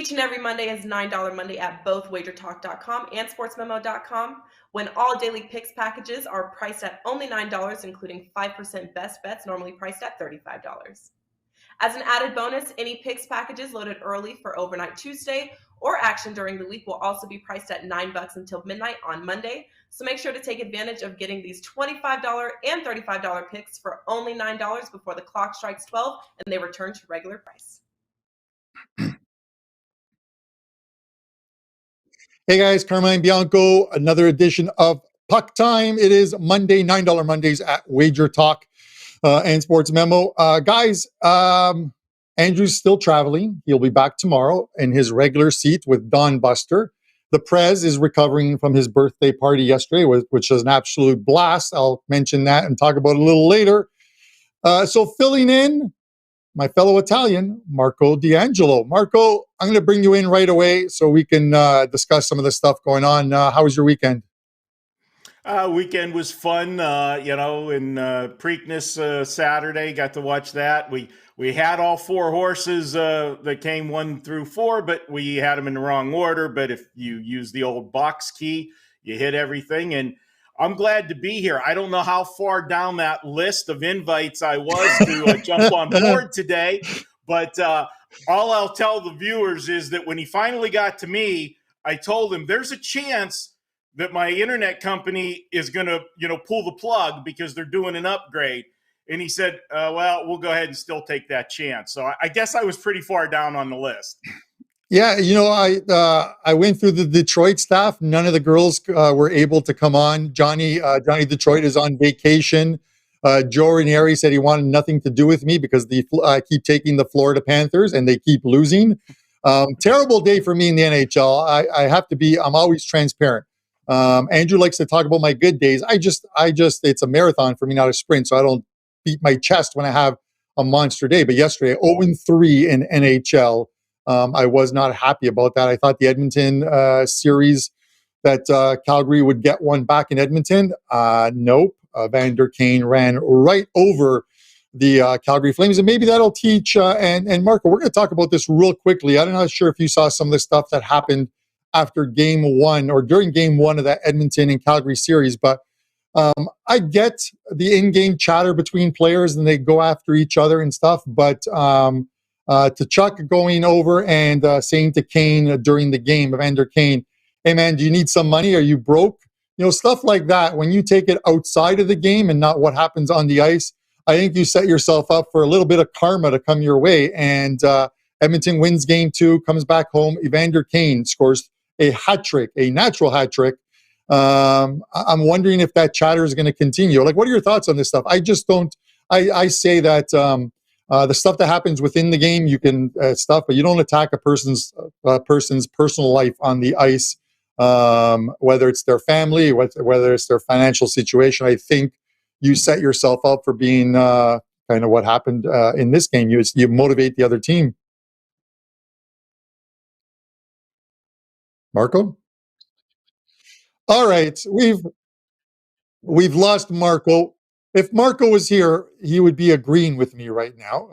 Each and every Monday is $9 Monday at both WagerTalk.com and SportsMemo.com, when all daily picks packages are priced at only $9, including 5% best bets, normally priced at $35. As an added bonus, any picks packages loaded early for Overnight Tuesday or action during the week will also be priced at $9 until midnight on Monday. So make sure to take advantage of getting these $25 and $35 picks for only $9 before the clock strikes 12 and they return to regular price. Hey guys, Carmine, Bianco, another edition of Puck Time. It is Monday, $9 Mondays at WagerTalk and Sports Memo. Guys, Andrew's still traveling. He'll be back tomorrow in his regular seat with Don Buster. The Prez is recovering from his birthday party yesterday, which was an absolute blast. I'll mention that and talk about it a little later. So filling in, my fellow Italian, Marco D'Angelo. Marco, I'm going to bring you in right away so we can discuss some of the stuff going on. How was your weekend? Weekend was fun, in Preakness Saturday. Got to watch that. We had all four horses that came 1 through 4, but we had them in the wrong order. But if you use the old box key, you hit everything. And I'm glad to be here. I don't know how far down that list of invites I was to jump on board today, but all I'll tell the viewers is that when he finally got to me, I told him there's a chance that my internet company is going to, pull the plug because they're doing an upgrade. And he said, well, we'll go ahead and still take that chance. So I guess I was pretty far down on the list. Yeah, I went through the Detroit staff. None of the girls were able to come on. Johnny Detroit is on vacation. Joe Ranieri said he wanted nothing to do with me because I keep taking the Florida Panthers and they keep losing. Terrible day for me in the NHL. I'm always transparent. Andrew likes to talk about my good days. It's a marathon for me, not a sprint. So I don't beat my chest when I have a monster day. But yesterday, 0-3 in NHL. I was not happy about that. I thought the Edmonton series that Calgary would get one back in Edmonton. Nope. Vander Kane ran right over the Calgary Flames. And maybe that'll teach. And Marco, we're going to talk about this real quickly. I'm not sure if you saw some of the stuff that happened after game 1 or during game 1 of that Edmonton and Calgary series. But I get the in-game chatter between players and they go after each other and stuff. But to Chuck going over and saying to Kane during the game, Evander Kane, hey man, do you need some money? Are you broke? Stuff like that. When you take it outside of the game and not what happens on the ice, I think you set yourself up for a little bit of karma to come your way. And Edmonton wins game 2, comes back home. Evander Kane scores a hat trick, a natural hat trick. I'm wondering if that chatter is going to continue. Like, what are your thoughts on this stuff? I just don't. I say that the stuff that happens within the game, you can stuff, but you don't attack a person's personal life on the ice, whether it's their family, whether it's their financial situation. I think you set yourself up for being kind of what happened in this game. You motivate the other team. Marco? All right, we've lost Marco. If Marco was here, he would be agreeing with me right now.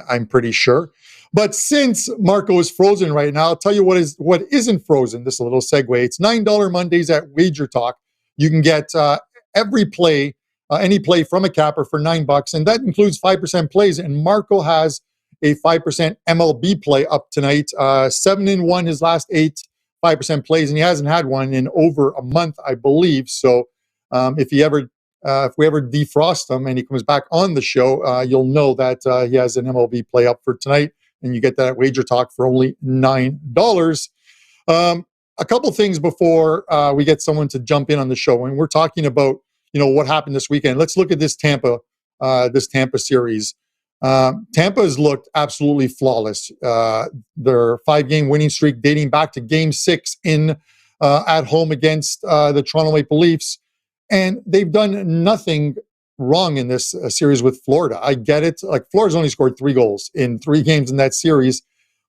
I'm pretty sure. But since Marco is frozen right now, I'll tell you what isn't frozen. This is a little segue. It's $9 Mondays at WagerTalk. You can get every play, any play from a capper for $9, and that includes 5% plays. And Marco has a 5% MLB play up tonight. 7-1 his last 8 5% plays, and he hasn't had one in over a month, I believe. So if we ever defrost him and he comes back on the show, you'll know that he has an MLB play up for tonight, and you get that at WagerTalk for only $9. A couple things before we get someone to jump in on the show, and we're talking about what happened this weekend. Let's look at this Tampa series. Tampa has looked absolutely flawless. Their 5-game winning streak dating back to Game 6 at home against the Toronto Maple Leafs. And they've done nothing wrong in this series with Florida. I get it. Like, Florida's only scored 3 goals in 3 games in that series.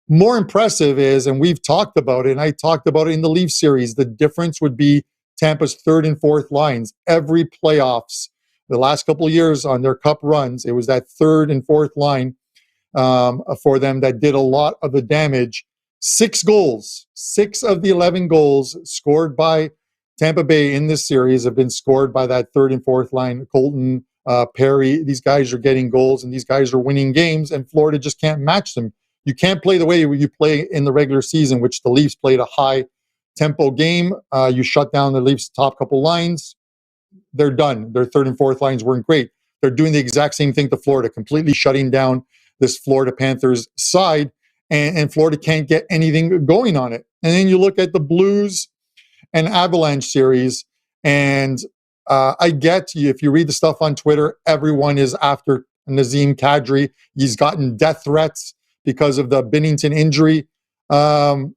More impressive is, and we've talked about it, and I talked about it in the Leafs series, the difference would be Tampa's 3rd and 4th lines. Every playoffs, the last couple of years on their cup runs, it was that 3rd and 4th line for them that did a lot of the damage. 6 goals. 6 of the 11 goals scored by Tampa Bay in this series have been scored by that third and fourth line. Colton, Perry, these guys are getting goals and these guys are winning games, and Florida just can't match them. You can't play the way you play in the regular season, which the Leafs played a high tempo game. You shut down the Leafs' top couple lines. They're done. Their third and fourth lines weren't great. They're doing the exact same thing to Florida, completely shutting down this Florida Panthers side, and Florida can't get anything going on it. And then you look at the Blues and Avalanche series, and I get you. If you read the stuff on Twitter, everyone is after Nazem Kadri. He's gotten death threats because of the Binnington injury. The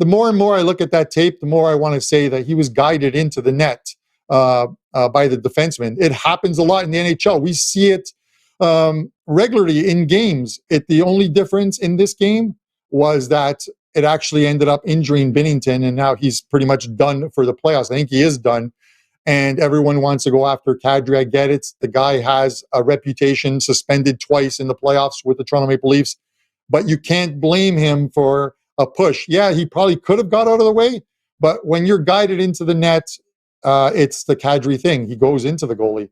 more and more I look at that tape, the more I want to say that he was guided into the net by the defenseman. It happens a lot in the NHL. We see it regularly in games. The only difference in this game was that it actually ended up injuring Binnington, and now he's pretty much done for the playoffs. I think he is done, and everyone wants to go after Kadri. I get it. The guy has a reputation, suspended twice in the playoffs with the Toronto Maple Leafs, but you can't blame him for a push. Yeah, he probably could have got out of the way, but when you're guided into the net, it's the Kadri thing. He goes into the goalie.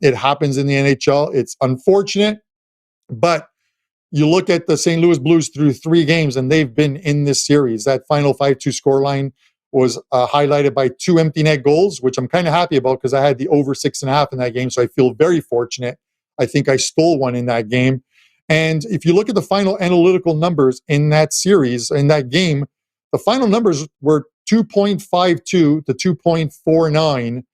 It happens in the NHL. It's unfortunate, but you look at the St. Louis Blues through 3 games, and they've been in this series. That final 5-2 scoreline was highlighted by 2 empty net goals, which I'm kind of happy about because I had the over 6.5 in that game, so I feel very fortunate. I think I stole one in that game. And if you look at the final analytical numbers in that series, in that game, the final numbers were 2.52 to 2.49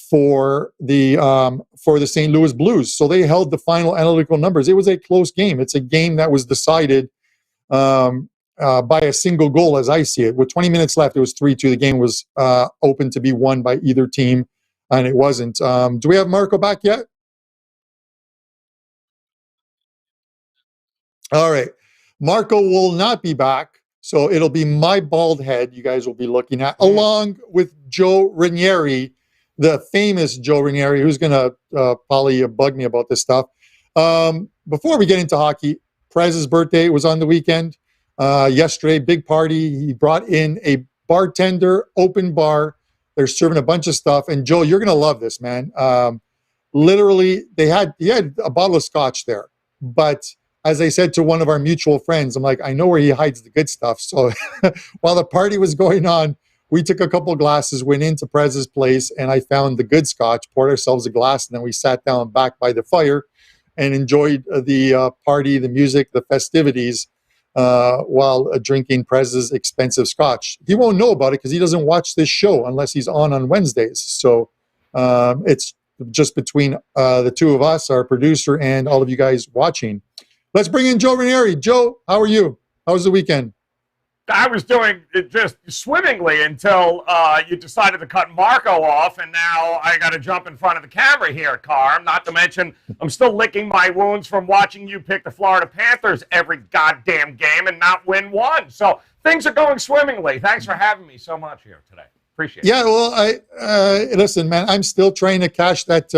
for the St. Louis Blues. So they held the final analytical numbers. It was a close game. It's a game that was decided by a single goal, as I see it. With 20 minutes left, it was 3-2. The game was open to be won by either team, and it wasn't. Do we have Marco back yet? All right. Marco will not be back, so it'll be my bald head you guys will be looking at, along with Joe Ranieri, the famous Joe Ranieri, who's going to probably bug me about this stuff. Before we get into hockey, Prez's birthday was on the weekend. Yesterday, big party. He brought in a bartender, open bar. They're serving a bunch of stuff. And Joe, you're going to love this, man. Literally, he had a bottle of scotch there. But as I said to one of our mutual friends, I'm like, I know where he hides the good stuff. So while the party was going on, we took a couple glasses, went into Prez's place, and I found the good scotch, poured ourselves a glass, and then we sat down back by the fire and enjoyed the party, the music, the festivities while drinking Prez's expensive scotch. He won't know about it because he doesn't watch this show unless he's on Wednesdays. So it's just between the two of us, our producer, and all of you guys watching. Let's bring in Joe Ranieri. Joe, how are you? How was the weekend? I was doing it just swimmingly until you decided to cut Marco off, and now I got to jump in front of the camera here, Carm. Not to mention, I'm still licking my wounds from watching you pick the Florida Panthers every goddamn game and not win one. So things are going swimmingly. Thanks for having me so much here today. Appreciate it. Yeah, well, listen, man, I'm still trying to cash that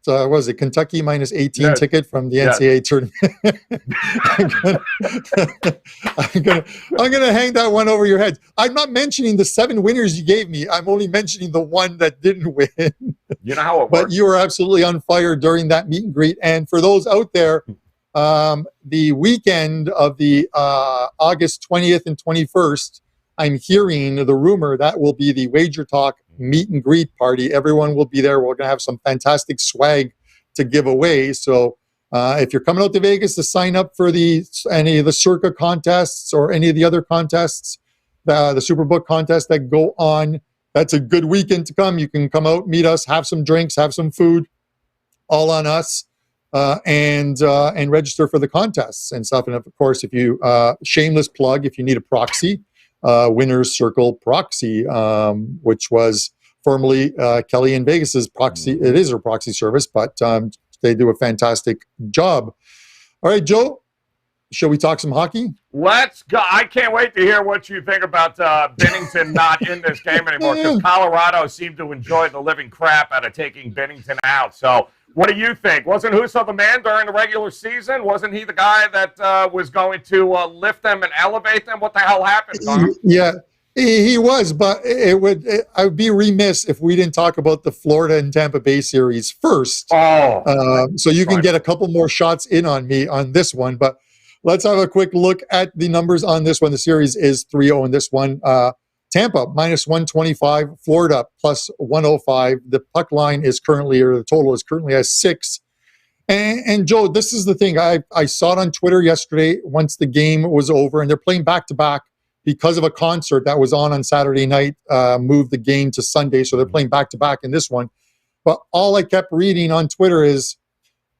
what was it, Kentucky minus 18 ticket from the NCAA tournament. I'm gonna hang that one over your head. I'm not mentioning the 7 winners you gave me. I'm only mentioning the one that didn't win. You know how it works. But you were absolutely on fire during that meet and greet. And for those out there, the weekend of the August 20th and 21st, I'm hearing the rumor that will be the WagerTalk meet and greet party. Everyone will be there. We're going to have some fantastic swag to give away. So if you're coming out to Vegas to sign up for any of the Circa contests or any of the other contests, the Superbook contests that go on, that's a good weekend to come. You can come out, meet us, have some drinks, have some food, all on us, and register for the contests and stuff. And of course, if you shameless plug, if you need a proxy, Winner's Circle Proxy, which was formerly Kelly in Vegas's proxy. It is her proxy service, but they do a fantastic job. All right, Joe, shall we talk some hockey? Let's go. I can't wait to hear what you think about Binnington not in this game anymore, because Colorado seemed to enjoy the living crap out of taking Binnington out. So what do you think? Wasn't Husso the man during the regular sean? Wasn't he the guy that was going to lift them and elevate them? What the hell happened, Tom? Yeah, he was, but I would be remiss if we didn't talk about the Florida and Tampa Bay series first. So you can get a couple more shots in on me on this one, but let's have a quick look at the numbers on this one. The series is 3-0 in this one. Tampa, minus 125. Florida, plus 105. The puck line is currently, or the total is currently at 6. And Joe, this is the thing. I saw it on Twitter yesterday once the game was over, and they're playing back-to-back because of a concert that was on Saturday night, moved the game to Sunday, so they're playing back-to-back in this one. But all I kept reading on Twitter is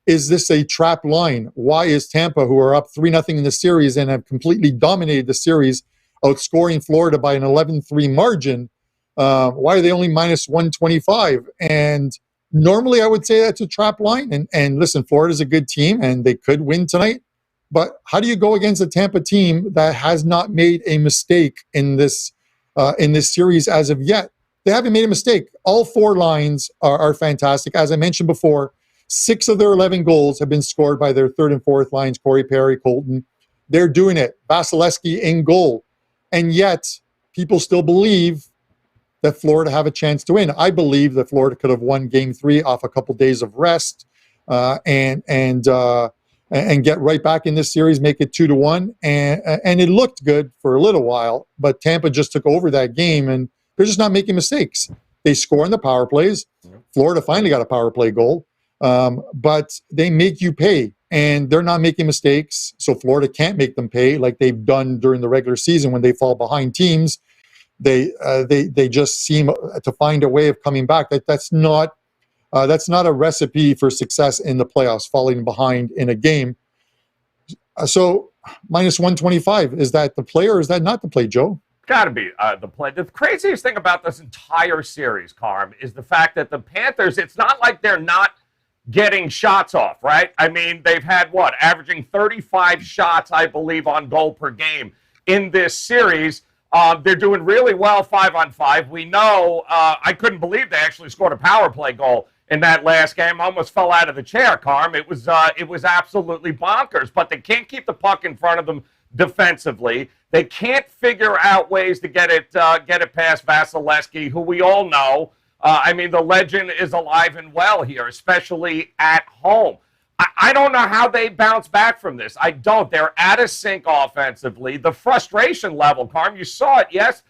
this a trap line? Why is Tampa, who are up 3-0 in the series and have completely dominated the series, outscoring Florida by an 11-3 margin, why are they only minus 125? And normally I would say that's a trap line. And listen, Florida's a good team, and they could win tonight. But how do you go against a Tampa team that has not made a mistake in this series as of yet? They haven't made a mistake. All 4 lines are fantastic. As I mentioned before, 6 of their 11 goals have been scored by their third and fourth lines, Corey Perry, Colton. They're doing it. Vasilevsky in goal. And yet, people still believe that Florida have a chance to win. I believe that Florida could have won Game 3 off a couple days of rest and get right back in this series, make it 2-1. And it looked good for a little while, but Tampa just took over that game, and they're just not making mistakes. They score on the power plays. Florida finally got a power play goal, but they make you pay, and they're not making mistakes, so Florida can't make them pay like they've done during the regular season when they fall behind teams. They just seem to find a way of coming back. That's not a recipe for success in the playoffs, falling behind in a game. So minus 125, is that the play or is that not the play, Joe? Got to be the play. The craziest thing about this entire series, Carm, is the fact that the Panthers, it's not like they're not getting shots off, right? I mean, they've had, averaging 35 shots, I believe, on goal per game in this series. They're doing really well 5-on-5. We know, I couldn't believe they actually scored a power play goal in that last game. I almost fell out of the chair, Carm. It was absolutely bonkers, but they can't keep the puck in front of them defensively. They can't figure out ways to get it past Vasilevsky, who we all know. I mean, the legend is alive and well here, especially at home. I don't know how they bounce back from this. I don't. They're out of sync offensively. The frustration level, Carm, you saw it, yes,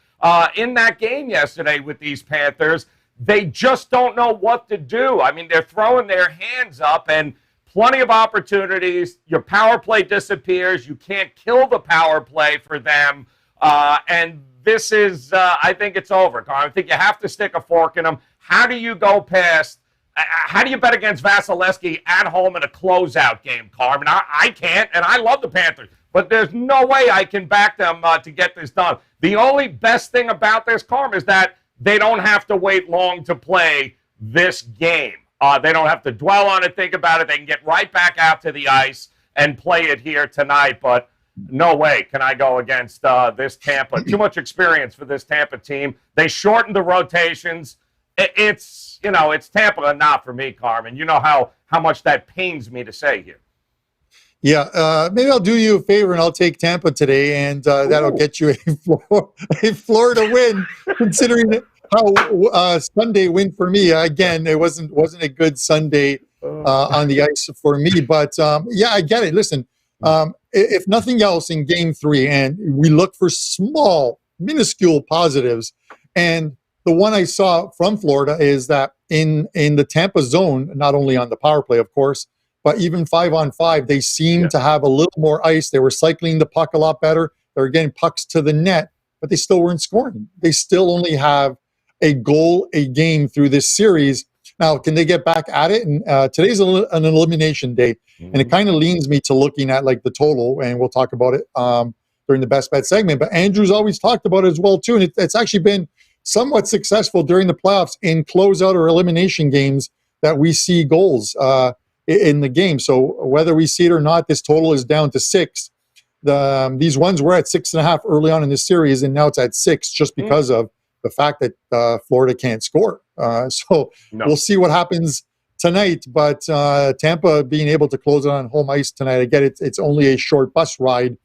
in that game yesterday with these Panthers. They just don't know what to do. I mean, they're throwing their hands up, and plenty of opportunities. Your power play disappears. You can't kill the power play for them. And this is, I think it's over, Carm. I think you have to stick a fork in them. How do you go past, how do you bet against Vasilevsky at home in a closeout game, Carm? And I can't, and I love the Panthers, but there's no way I can back them to get this done. The only best thing about this, Carm, is that they don't have to wait long to play this game. They don't have to dwell on it, think about it. They can get right back out to the ice and play it here tonight. But no way can I go against this Tampa. Too much experience for this Tampa team. They shortened the rotations. It's Tampa and not for me, Carmen. You know how much that pains me to say here. Yeah, maybe I'll do you a favor and I'll take Tampa today, and that'll get you a Florida win, considering how Sunday win for me. Again, it wasn't a good Sunday on the ice for me, but yeah, I get it. Listen, if nothing else in Game 3, and we look for small, minuscule positives, and the one I saw from Florida is that in the Tampa zone, not only on the power play, of course, but even 5-on-5, they seem to have a little more ice. They were cycling the puck a lot better. They were getting pucks to the net, but they still weren't scoring. They still only have a goal a game through this series. Now, can they get back at it? And today's an elimination day, and it kind of leans me to looking at like the total, and we'll talk about it during the best bet segment. But Andrew's always talked about it as well too, and it's actually been somewhat successful during the playoffs in closeout or elimination games that we see goals in the game. So whether we see it or not, this total is down to 6. these ones were at 6.5 early on in this series, and now it's at 6 just because of the fact that Florida can't score. So we'll see what happens tonight. But Tampa being able to close it on home ice tonight, again, it's only a short bus ride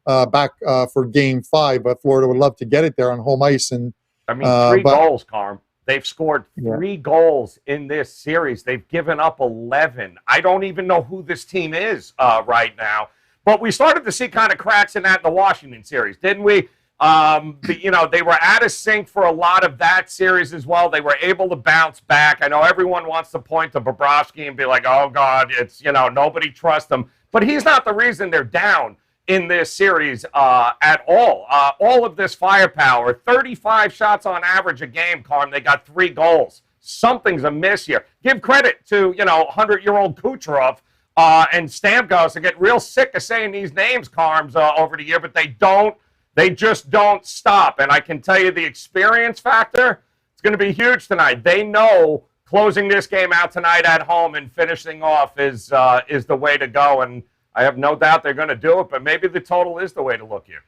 back for Game 5, but Florida would love to get it there on home ice. And I mean, 3 goals, Carm. They've scored 3 goals in this series. They've given up 11. I don't even know who this team is right now. But we started to see kind of cracks in that in the Washington series, didn't we? They were out of sync for a lot of that series as well. They were able to bounce back. I know everyone wants to point to Bobrovsky and be like, oh, God, it's, nobody trusts him. But he's not the reason they're down in this series at all. All of this firepower, 35 shots on average a game, Carm. They got 3 goals. Something's amiss here. Give credit to, 100-year-old Kucherov and Stamkos. I get real sick of saying these names, Carms, over the year, but they just don't stop. And I can tell you the experience factor, it's going to be huge tonight. They know closing this game out tonight at home and finishing off is the way to go. And I have no doubt they're going to do it, but maybe the total is the way to look here.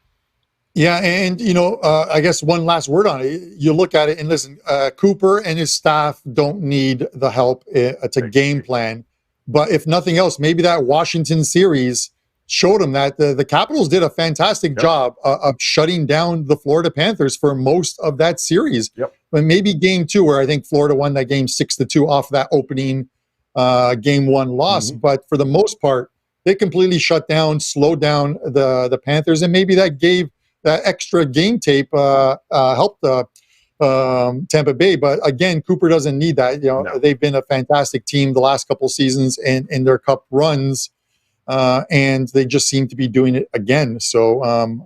Yeah, and, I guess one last word on it. You look at it and listen, Cooper and his staff don't need the help to game plan. But if nothing else, maybe that Washington series showed them that the Capitals did a fantastic job of shutting down the Florida Panthers for most of that series. But maybe Game 2, where I think Florida won that game 6-2 off that opening Game 1 loss. But for the most part, they completely slowed down the Panthers, and maybe that gave that extra game tape helped Tampa Bay. But again, Cooper doesn't need that. They've been a fantastic team the last couple seasons in their cup runs, and they just seem to be doing it again. So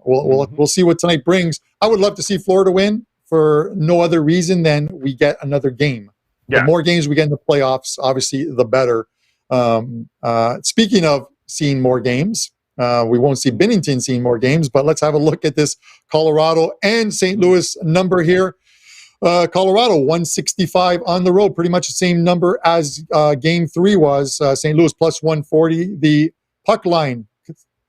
we'll see what tonight brings. I would love to see Florida win for no other reason than we get another game. The more games we get in the playoffs, obviously, the better. Speaking of seeing more games, we won't see Binnington seeing more games, but let's have a look at this Colorado and St. Louis number here. Colorado 165 on the road, pretty much the same number as Game 3 was. St. Louis plus 140. The puck line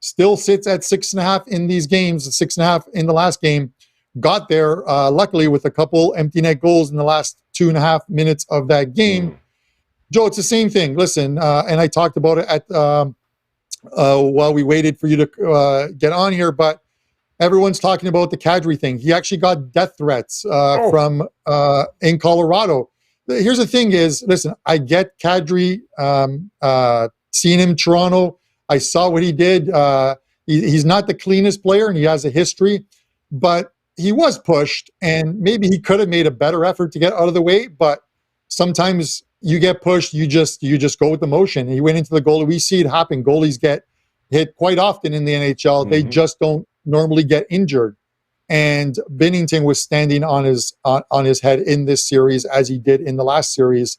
still sits at 6.5 in these games, 6.5 in the last game. Got there, luckily, with a couple empty net goals in the last 2.5 minutes of that game. Joe, it's the same thing. Listen, and I talked about it at while we waited for you to get on here, but everyone's talking about the Kadri thing. He actually got death threats from in Colorado. Here's the thing is, listen, I get Kadri, seeing him in Toronto. I saw what he did. He's not the cleanest player, and he has a history, but he was pushed, and maybe he could have made a better effort to get out of the way, but sometimes you get pushed, you just go with the motion. He went into the goalie. We see it happen. Goalies get hit quite often in the NHL. They just don't normally get injured. And Binnington was standing on his head in this series, as he did in the last series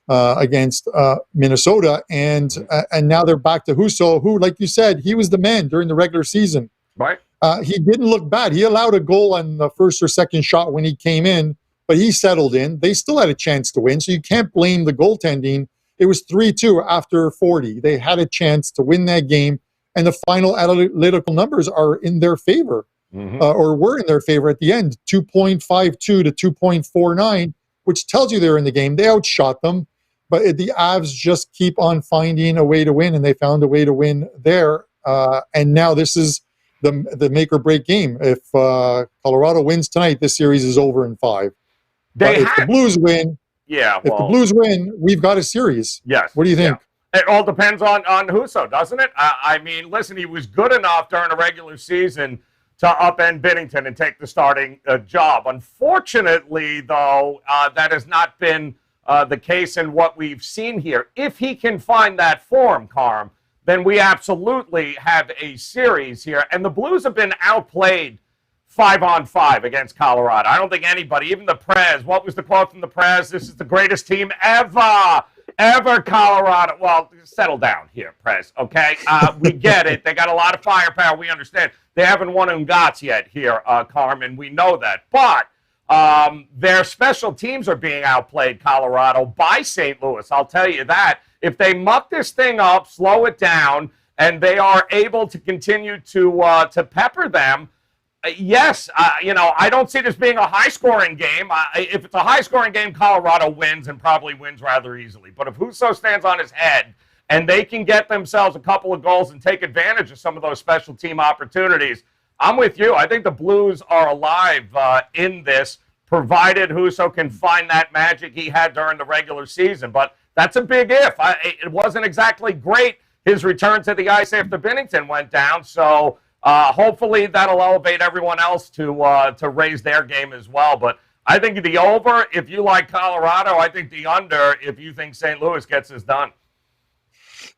against Minnesota. And now they're back to Husso, who, like you said, he was the man during the regular season. Right. He didn't look bad. He allowed a goal on the first or second shot when he came in, but he settled in. They still had a chance to win, so you can't blame the goaltending. It was 3-2 after 40. They had a chance to win that game, and the final analytical numbers are in their favor, or were in their favor at the end, 2.52 to 2.49, which tells you they're in the game. They outshot them, but the Avs just keep on finding a way to win, and they found a way to win there. And now this is the make or break game. If Colorado wins tonight, this series is over in 5. If the Blues win, if the Blues win, we've got a series. Yes. What do you think? Yeah. It all depends on Husso, doesn't it? I mean, listen, he was good enough during the regular season to upend Binnington and take the starting job. Unfortunately, though, that has not been the case in what we've seen here. If he can find that form, Carm, then we absolutely have a series here. And the Blues have been outplayed 5-on-5 against Colorado. I don't think anybody, even the Prez, what was the quote from the Prez? This is the greatest team ever, Colorado. Well, settle down here, Prez, okay? We get it. They got a lot of firepower. We understand. They haven't won Ungats yet here, Carmen. We know that. But their special teams are being outplayed, Colorado, by St. Louis. I'll tell you that. If they muck this thing up, slow it down, and they are able to continue to pepper them. Yes, I don't see this being a high-scoring game. If it's a high-scoring game, Colorado wins and probably wins rather easily. But if Husso stands on his head and they can get themselves a couple of goals and take advantage of some of those special team opportunities, I'm with you. I think the Blues are alive in this, provided Husso can find that magic he had during the regular season. But that's a big if. It wasn't exactly great, his return to the ice after Binnington went down, so hopefully that'll elevate everyone else to raise their game as well. But I think the over, if you like Colorado, I think the under, if you think St. Louis gets this done.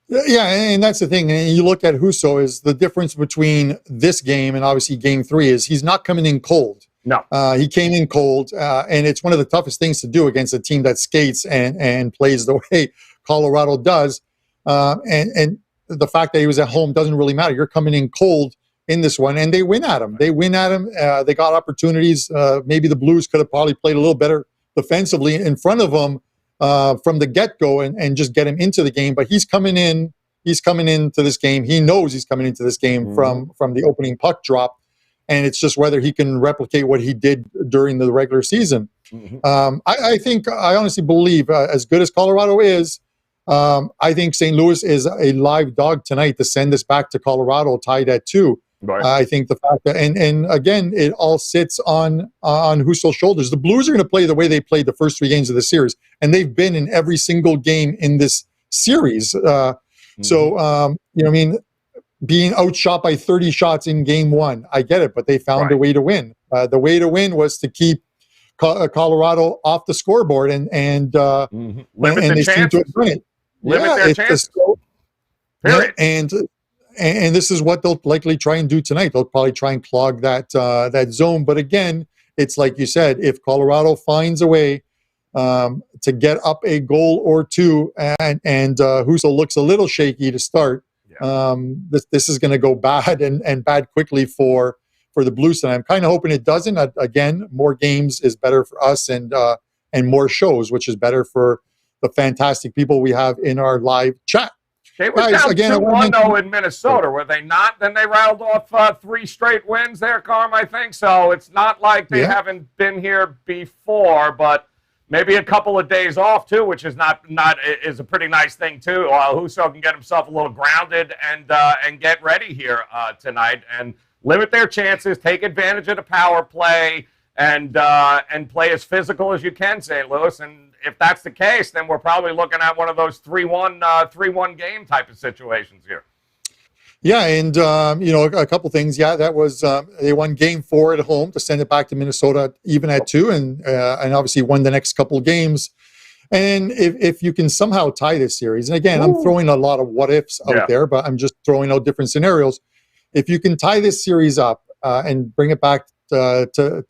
Yeah, and that's the thing. And you look at Husso, is the difference between this game and obviously game 3 is he's not coming in cold. No. He came in cold, and it's one of the toughest things to do against a team that skates and plays the way Colorado does. And the fact that he was at home doesn't really matter. You're coming in cold in this one, and they win at him. They got opportunities. Maybe the Blues could have probably played a little better defensively in front of him from the get-go and just get him into the game. But he's coming into this game. He knows he's coming into this game from the opening puck drop, and it's just whether he can replicate what he did during the regular season. I honestly believe, as good as Colorado is, I think St. Louis is a live dog tonight to send us back to Colorado tied at 2. Right. I think the fact that, and again, it all sits on Husso's shoulders. The Blues are going to play the way they played the first 3 games of the series, and they've been in every single game in this series. So, being outshot by 30 shots in game 1, I get it, but they found a way to win. The way to win was to keep Colorado off the scoreboard and limit they seem to have done it. Limit their chances. And this is what they'll likely try and do tonight. They'll probably try and clog that zone. But again, it's like you said, if Colorado finds a way to get up a goal or 2, and Husso looks a little shaky to start, this is going to go bad and bad quickly for the Blues tonight. I'm kind of hoping it doesn't. Again, more games is better for us, and more shows, which is better for the fantastic people we have in our live chat. They were down 2-1 though in Minnesota, were they not? Then they rattled off 3 straight wins there, Carm, I think. So it's not like they haven't been here before, but maybe a couple of days off too, which is is a pretty nice thing too. Husso can get himself a little grounded and get ready here tonight and limit their chances, take advantage of the power play, and play as physical as you can, St. Louis. And if that's the case, then we're probably looking at one of those 3-1 game type of situations here. Yeah, and a couple things. Yeah, that was they won game 4 at home to send it back to Minnesota even at 2, and obviously won the next couple of games. And if you can somehow tie this series, and again, I'm throwing a lot of what ifs out there, but I'm just throwing out different scenarios. If you can tie this series up and bring it back to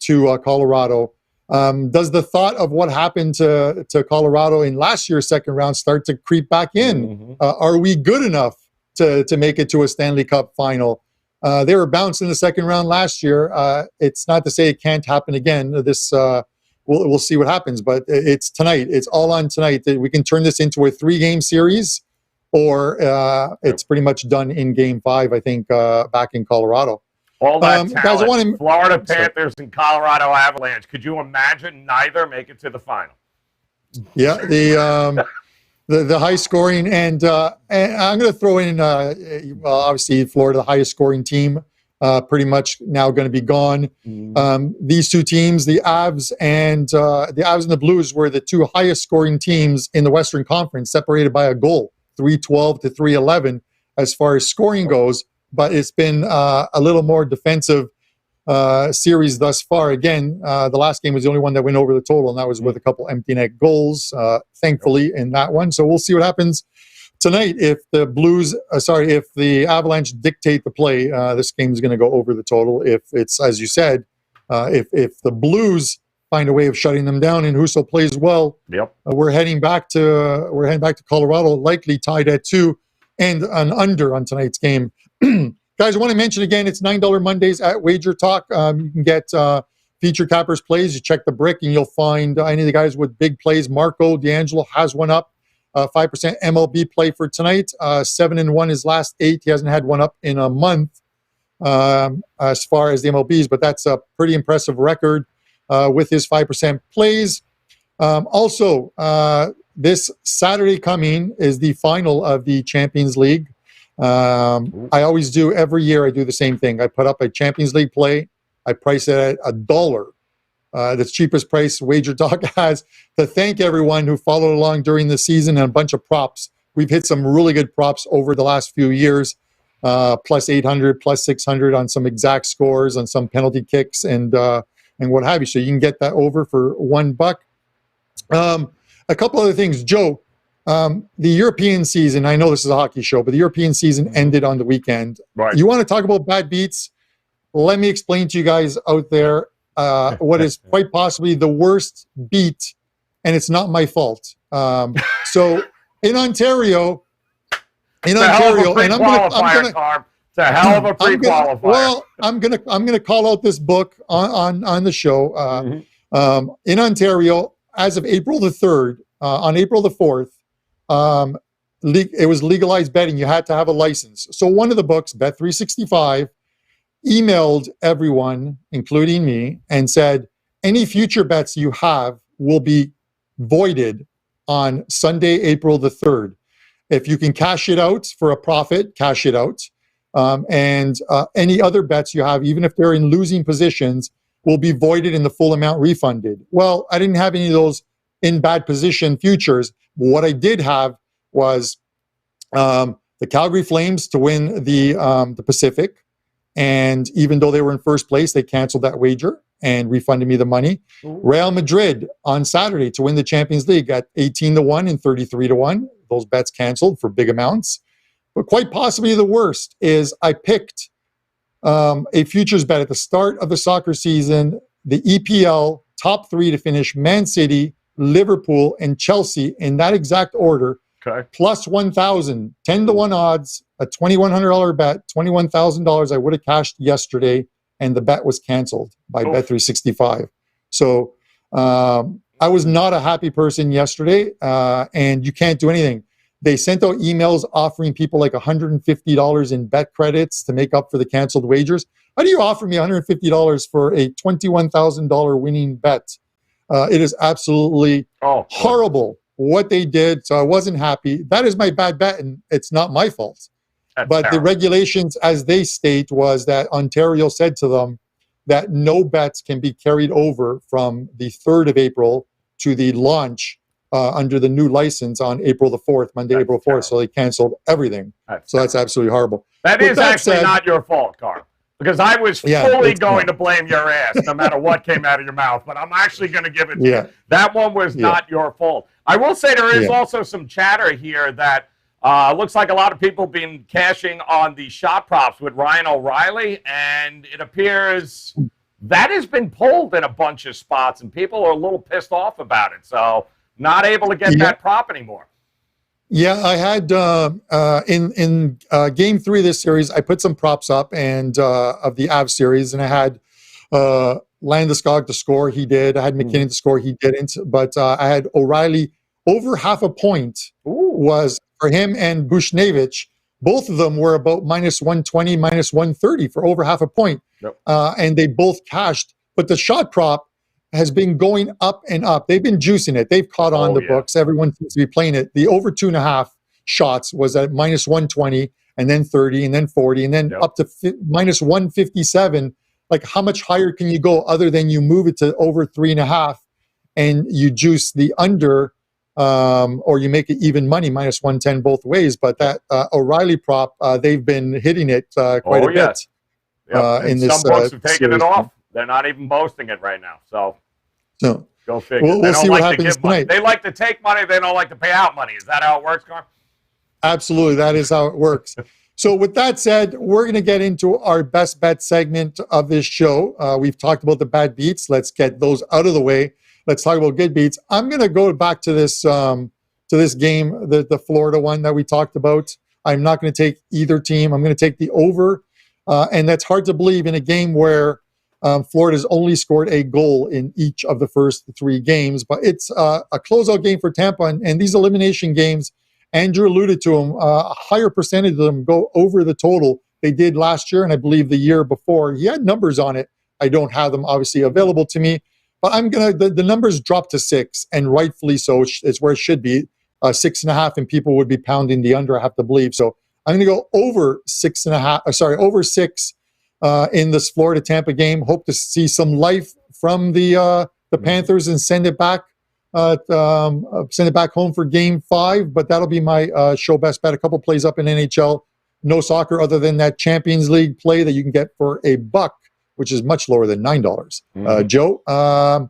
Colorado, does the thought of what happened to Colorado in last year's second round start to creep back in? Are we good enough to make it to a Stanley Cup final? They were bounced in the second round last year. It's not to say it can't happen again. We'll see what happens, but it's tonight. It's all on tonight. We can turn this into a 3-game series, or it's pretty much done in game 5, I think, back in Colorado. All that talent, Florida Panthers and Colorado Avalanche. Could you imagine neither make it to the final? Yeah, the high scoring, and I'm going to throw in, obviously Florida, the highest scoring team, pretty much now going to be gone. These 2 teams, the Avs and the Blues, were the 2 highest scoring teams in the Western Conference, separated by a goal, 312 to 311 as far as scoring goes. But it's been a little more defensive series thus far. Again, the last game was the only one that went over the total, and that was with a couple empty net goals, thankfully, in that one. So we'll see what happens tonight. If the Avalanche dictate the play, this game is going to go over the total. If it's, as you said, if the Blues find a way of shutting them down and Husso plays well, we're heading back to Colorado, likely tied at 2, and an under on tonight's game. Guys, I want to mention again, it's $9 Mondays at WagerTalk. You can get feature cappers plays. You check the brick and you'll find any of the guys with big plays. Marco D'Angelo has one up. 5% MLB play for tonight. 7-1 his last 8. He hasn't had one up in a month as far as the MLBs, but that's a pretty impressive record with his 5% plays. Also, this Saturday coming is the final of the Champions League. I always do every year. I do the same thing. I put up a Champions League play. I price it at $1. The cheapest price WagerTalk has, to thank everyone who followed along during the season, and a bunch of props. We've hit some really good props over the last few years, plus 800, plus 600 on some exact scores, on some penalty kicks, and what have you. So you can get that over for $1. A couple other things, Joe. The European season, I know this is a hockey show, but the European season ended on the weekend. Right. You want to talk about bad beats? Let me explain to you guys out there what is quite possibly the worst beat, and it's not my fault. So in Ontario, and I'm gonna it's a hell of a pre-qualifier. Well, I'm gonna call out this book on the show. In Ontario, as of April the 3rd, on April the 4th, it was legalized betting. You had to have a license. So one of the books, Bet365, emailed everyone, including me, and said, any future bets you have will be voided on Sunday, April the 3rd. If you can cash it out for a profit, cash it out. And any other bets you have, even if they're in losing positions, will be voided and the full amount refunded. Well, I didn't have any of those in bad position futures. What I did have was the Calgary Flames to win the Pacific. And even though they were in first place, they canceled that wager and refunded me the money. Ooh. Real Madrid on Saturday to win the Champions League at 18-1 and 33-1. Those bets canceled for big amounts. But quite possibly the worst is I picked a futures bet at the start of the soccer season, the EPL top 3 to finish: Man City, Liverpool, and Chelsea in that exact order. Okay. Plus 1,000, 10-1 odds, a $2,100 bet, $21,000 I would have cashed yesterday, and the bet was canceled by Bet365. So I was not a happy person yesterday, and you can't do anything. They sent out emails offering people like $150 in bet credits to make up for the canceled wagers. How do you offer me $150 for a $21,000 winning bet? It is absolutely horrible what they did. So I wasn't happy. That is my bad bet, and it's not my fault. But the regulations, as they state, was that Ontario said to them that no bets can be carried over from the 3rd of April to the launch under the new license on April the 4th, Monday, April 4th. Terrible. So they canceled everything. That's absolutely horrible. That is actually not your fault, Carl, because I was fully going to blame your ass no matter what came out of your mouth, but I'm actually going to give it to you. That one was not your fault. I will say there is also some chatter here that looks like a lot of people been cashing on the shot props with Ryan O'Reilly, and it appears that has been pulled in a bunch of spots, and people are a little pissed off about it. So not able to get that prop anymore. Yeah, I had in game 3 of this series, I put some props up and of the Av series, and I had Landeskog to score. He did. I had McKinnon to score. He didn't. But I had O'Reilly over half a point. Was for him and Bushnevich. Both of them were about minus 120, minus 130 for over half a point. Yep. And they both cashed. But the shot prop has been going up and up. They've been juicing it. They've caught on the books. Everyone seems to be playing it. The over 2.5 shots was at minus 120, and then 30, and then 40, and then up to minus 157. Like, how much higher can you go other than you move it to over 3.5 and you juice the under, or you make it even money, minus 110 both ways. But that O'Reilly prop, they've been hitting it quite a bit. In this, some books have taken it off. They're not even boasting it right now. So go figure. We'll see what happens tonight. They like to take money. They don't like to pay out money. Is that how it works, Carm? Absolutely. That is how it works. So with that said, we're going to get into our best bet segment of this show. We've talked about the bad beats. Let's get those out of the way. Let's talk about good beats. I'm going to go back to this game, the Florida one that we talked about. I'm not going to take either team. I'm going to take the over. And that's hard to believe in a game where Florida's only scored a goal in each of the first 3 games, but it's a closeout game for Tampa. And these elimination games, Andrew alluded to them, a higher percentage of them go over the total they did last year, and I believe the year before. He had numbers on it. I don't have them obviously available to me, but the numbers dropped to 6, and rightfully so. It's where it should be, 6.5, and people would be pounding the under, I have to believe. So I'm going to go over 6.5. Over 6 in this Florida Tampa game. Hope to see some life from the Panthers and send it back home for Game 5. But that'll be my show best bet. A couple plays up in NHL. No soccer other than that Champions League play that you can get for $1, which is much lower than $9. Joe,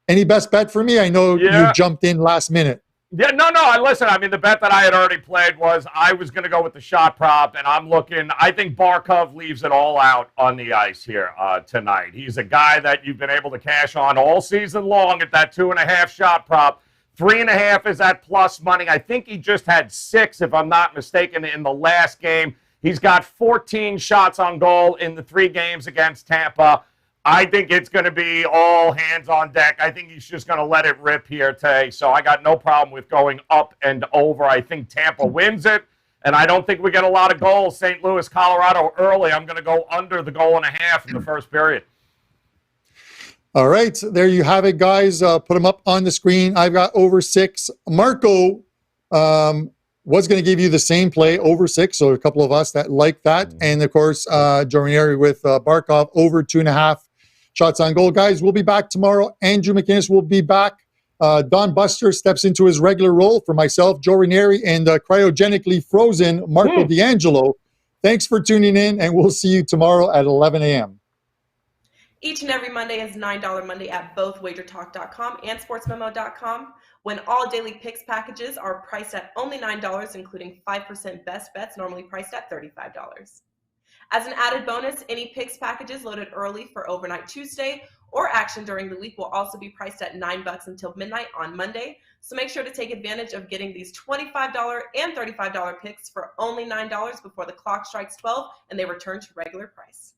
any best bet for me? I know you jumped in last minute. Yeah, no. Listen, I mean, the bet that I had already played was I was going to go with the shot prop, and I'm looking. I think Barkov leaves it all out on the ice here tonight. He's a guy that you've been able to cash on all season long at that 2.5 shot prop. 3.5 is at plus money. I think he just had 6, if I'm not mistaken, in the last game. He's got 14 shots on goal in the 3 games against Tampa. I think it's going to be all hands on deck. I think he's just going to let it rip here today. So I got no problem with going up and over. I think Tampa wins it, and I don't think we get a lot of goals. St. Louis, Colorado early. I'm going to go under the 1.5 in the first period. All right, so there you have it, guys. Put them up on the screen. I've got over 6. Marco was going to give you the same play, over 6. So a couple of us that like that. And, of course, Joe Ranieri with Barkov, over 2.5 shots on goal. Guys, we'll be back tomorrow. Andrew McInnes will be back. Don Buster steps into his regular role for myself, Joe Ranieri, and cryogenically frozen Marco D'Angelo. Thanks for tuning in, and we'll see you tomorrow at 11 a.m. Each and every Monday is $9 Monday at both WagerTalk.com and SportsMemo.com, when all daily picks packages are priced at only $9, including 5% best bets, normally priced at $35. As an added bonus, any picks packages loaded early for Overnight Tuesday or action during the week will also be priced at $9 until midnight on Monday. So make sure to take advantage of getting these $25 and $35 picks for only $9 before the clock strikes 12 and they return to regular price.